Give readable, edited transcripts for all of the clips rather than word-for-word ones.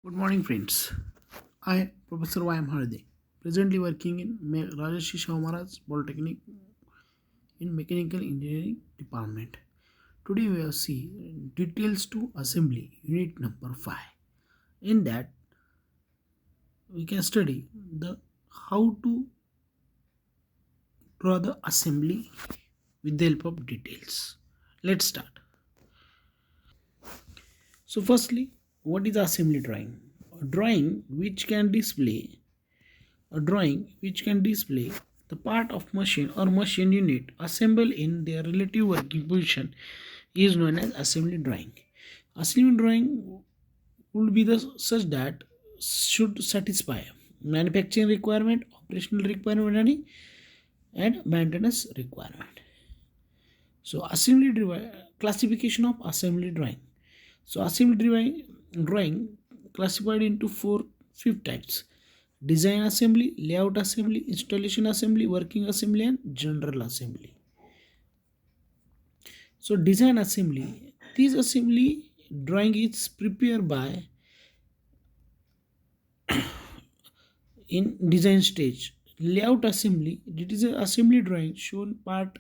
Good morning, friends. I, Professor Y. M. Harde, presently working in Rajarshi Shahu Maharaj Polytechnic in Mechanical Engineering Department. Today we will see details to assembly unit number 5. In that we can study the how to draw the assembly with the help of details. Let's start. So firstly, what is assembly drawing? A drawing which can display A drawing which can display the part of machine or machine unit assembled in their relative working position is known as assembly drawing. Assembly drawing would be the such that should satisfy manufacturing requirement, operational requirement, and maintenance requirement. So classification of assembly drawing. So drawing classified into four fifth types: design assembly, layout assembly, installation assembly, working assembly, and general assembly. So design assembly, this assembly drawing is prepared by in design stage. Layout assembly, it is an assembly drawing shown part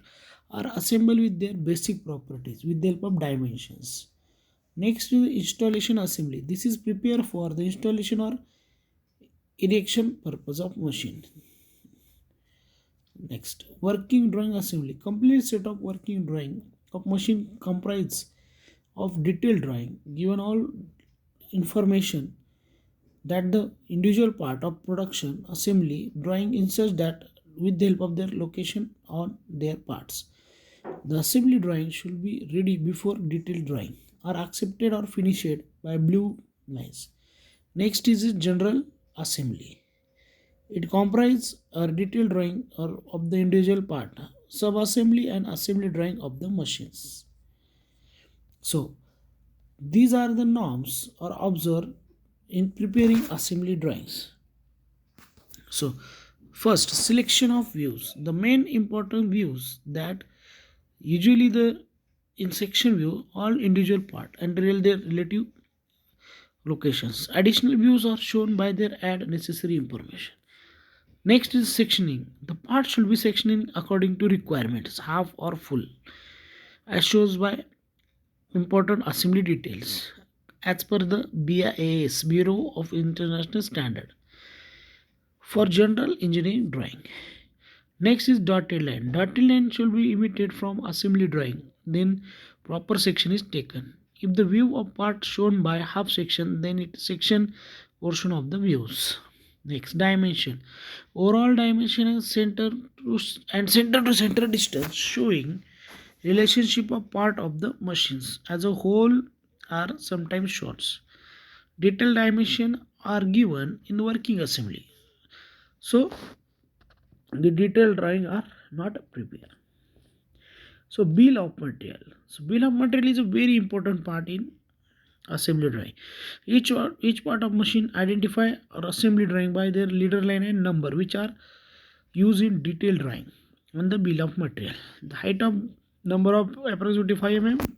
are assembled with their basic properties with the help of dimensions. Next is the installation assembly. This is prepared for the installation or erection purpose of machine. Next, working drawing assembly. Complete set of working drawing of machine comprise of detailed drawing given all information that the individual part of production assembly drawing in such that with the help of their location on their parts. The assembly drawing should be ready before detailed drawing are accepted or finished by blue lines. Next is general assembly. It comprises a detailed drawing or of the individual part, sub-assembly and assembly drawing of the machines. So these are the norms or observed in preparing assembly drawings. So first, selection of views. The main important views that usually the in section view all individual part and their relative locations. Additional views are shown by their add necessary information. Next is sectioning. The part should be sectioning according to requirements, half or full, as shows by important assembly details as per the BIAS Bureau of International Standard for general engineering drawing. Next is dotted line. Dotted line should be emitted from assembly drawing. Then proper section is taken. If the view of part shown by half section, then it section portion of the views. Next, dimension. Overall dimension and center to center distance showing relationship of part of the machines as a whole are sometimes shown. Detailed dimension are given in working assembly. So the detailed drawing are not prepared. So bill of material. So bill of material is a very important part in assembly drawing. Each part of machine identify or assembly drawing by their leader line and number, which are used in detailed drawing on the bill of material. The height of number of approximately 5 mm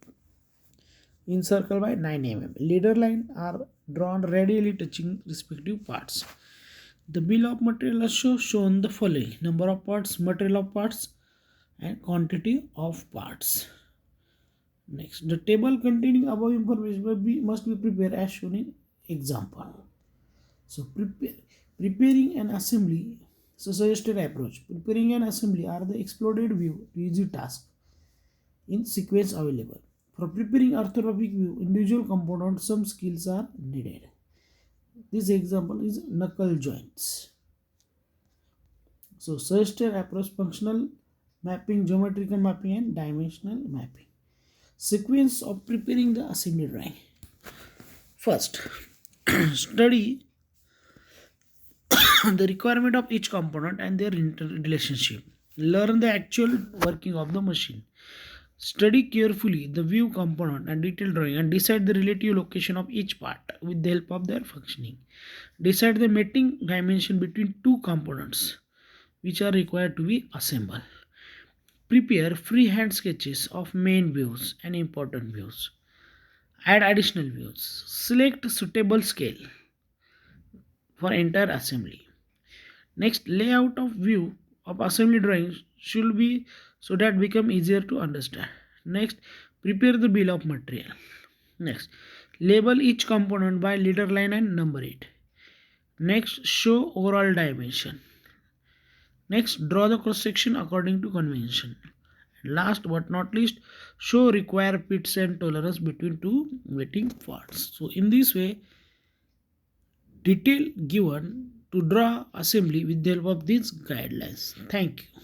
encircled by 9 mm. Leader line are drawn radially touching respective parts. The bill of material also shown the following: number of parts, material of parts, and quantity of parts. Next, the table containing above information must be prepared as shown in example. So preparing an assembly. So suggested approach. Preparing an assembly are the exploded view easy task in sequence available. For preparing orthographic view, individual component, some skills are needed. This example is knuckle joints. So suggested approach: functional mapping, geometrical mapping, and dimensional mapping. Sequence of preparing the assembly drawing. First, study the requirement of each component and their interrelationship. Learn the actual working of the machine. Study carefully the view component and detailed drawing and decide the relative location of each part with the help of their functioning. Decide the mating dimension between two components which are required to be assembled. Prepare freehand sketches of main views and important views. Add additional views. Select suitable scale. for entire assembly. Next, layout of view of assembly drawings should be so that become easier to understand. Next, prepare the bill of material. Next, label each component by leader line and number it. Next, show overall dimension. Next, draw the cross section according to convention. Last but not least, show required pits and tolerance between two wetting parts. So in this way, detail given to draw assembly with the help of these guidelines. Thank you.